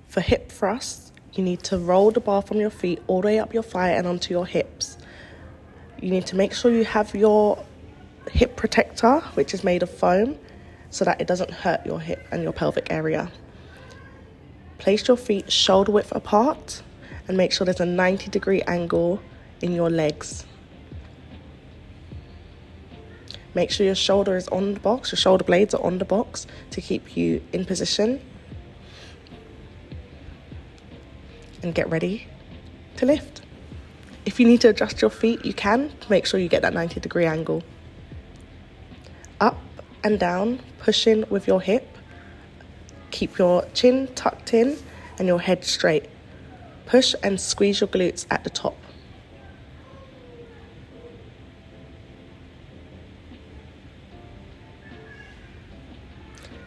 For hip thrusts, you need to roll the bar from your feet all the way up your thigh and onto your hips. You need to make sure you have your hip protector, which is made of foam, so that it doesn't hurt your hip and your pelvic area. Place your feet shoulder width apart and make sure there's a 90-degree angle in your legs. Make sure your shoulder is on the box, your shoulder blades are on the box to keep you in position. And get ready to lift. If you need to adjust your feet, you can. Make sure you get that 90-degree angle. Up and down, pushing with your hip. Keep your chin tucked in and your head straight. Push and squeeze your glutes at the top.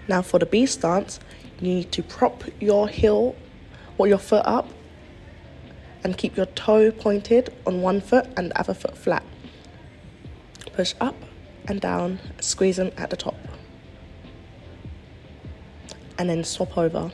Now for the B stance, you need to prop your heel or your foot up and keep your toe pointed on one foot and the other foot flat. Push up and down, squeezing at the top. And then swap over.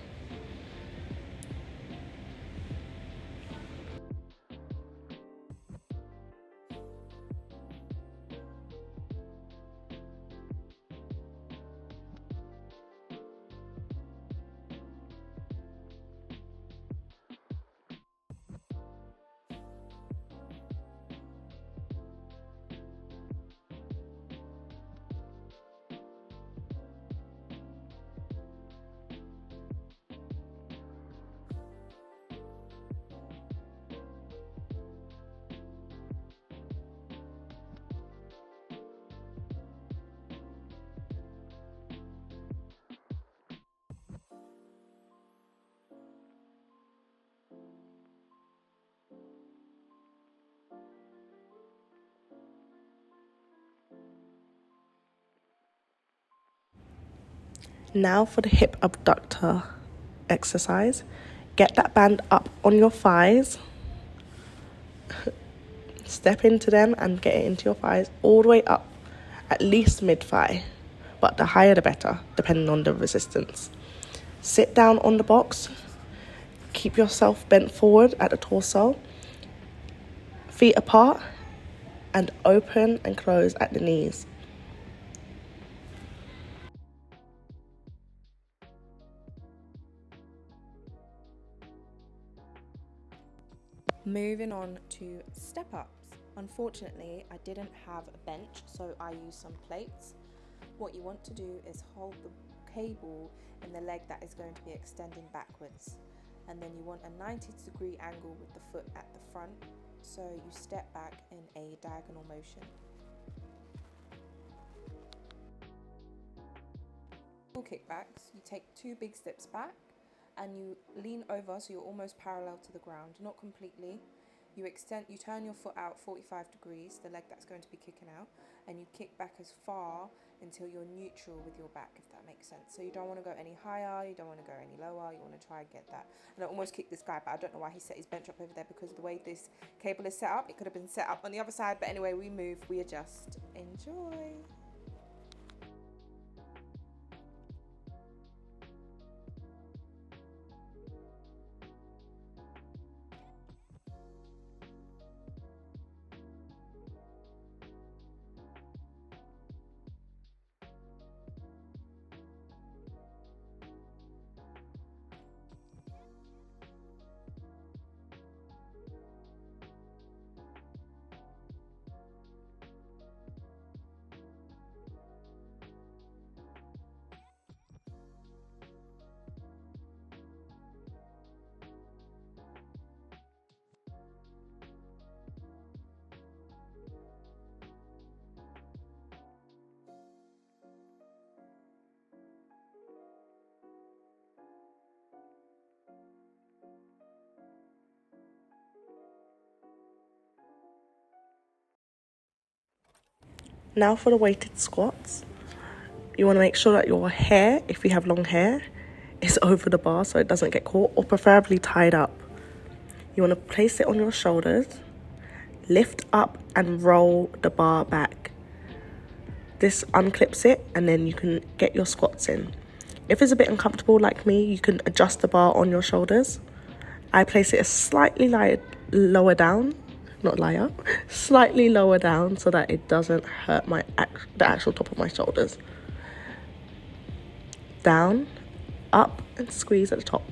Now for the hip abductor exercise. Get that band up on your thighs. Step into them and get it into your thighs all the way up, at least mid-thigh. But the higher the better, depending on the resistance. Sit down on the box. Keep yourself bent forward at the torso. Feet apart and open and close at the knees. Moving on to step ups. Unfortunately, I didn't have a bench, so I used some plates. What you want to do is hold the cable in the leg that is going to be extending backwards. And then you want a 90-degree angle with the foot at the front, so you step back in a diagonal motion. Kickbacks, you take 2 big steps back and you lean over so you're almost parallel to the ground, not completely. You turn your foot out 45 degrees, the leg that's going to be kicking out, and you kick back as far until you're neutral with your back, if that makes sense. So you don't want to go any higher, you don't want to go any lower, you want to try and get that. And I almost kicked this guy, but I don't know why he set his bench up over there, because of the way this cable is set up, it could have been set up on the other side. But anyway, we move, we adjust. Enjoy. Now for the weighted squats. You want to make sure that your hair, if you have long hair, is over the bar so it doesn't get caught, or preferably tied up. You want to place it on your shoulders, lift up and roll the bar back. This unclips it and then you can get your squats in. If it's a bit uncomfortable like me, you can adjust the bar on your shoulders. I place it slightly lower down, not lie up, slightly lower down so that it doesn't hurt the actual top of my shoulders. Down, up, and squeeze at the top.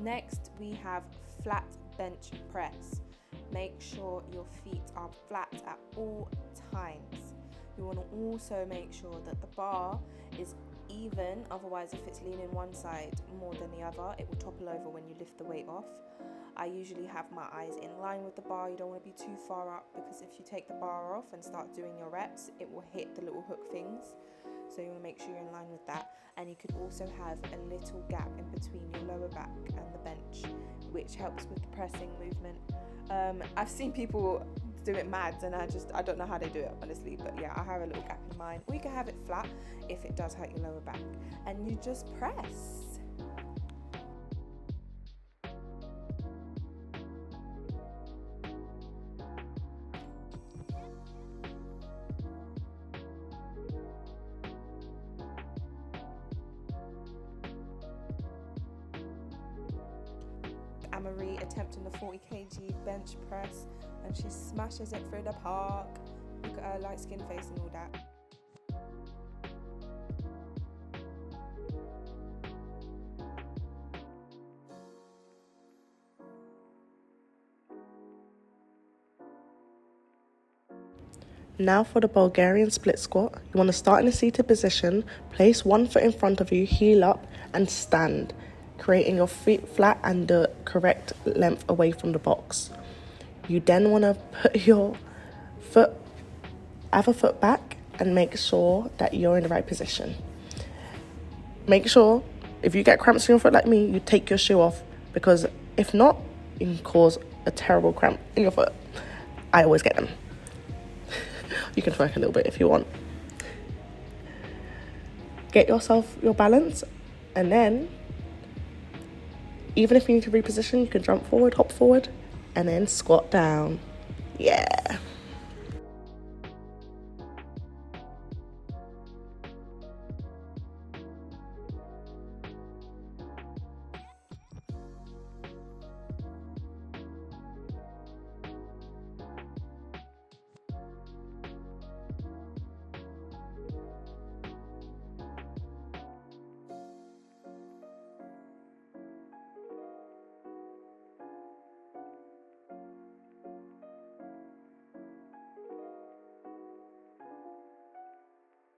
Next, we have flat bench press. Make sure your feet are flat at all times. You want to also make sure that the bar is even, otherwise if it's leaning one side more than the other, it will topple over when you lift the weight off. I usually have my eyes in line with the bar. You don't want to be too far up, because if you take the bar off and start doing your reps, it will hit the little hook things. So you want to make sure you're in line with that. And you could also have a little gap in between your lower back and the bench, which helps with the pressing movement. I've seen people do it mad, and I don't know how they do it, honestly, but yeah, I have a little gap in mine. Or you can have it flat if it does hurt your lower back, and you just press. Marie attempting the 40 kg bench press, and she smashes it through the park. Look at her light skin face and all that. Now for the Bulgarian split squat. You want to start in a seated position, place one foot in front of you, heel up, and stand, creating your feet flat and the correct length away from the box. You then want to put your other foot back and make sure that you're in the right position. Make sure, if you get cramps in your foot like me, you take your shoe off, because if not, you can cause a terrible cramp in your foot. I always get them. You can twerk a little bit if you want. Get yourself your balance, and then even if you need to reposition, you can jump forward, hop forward, and then squat down. Yeah.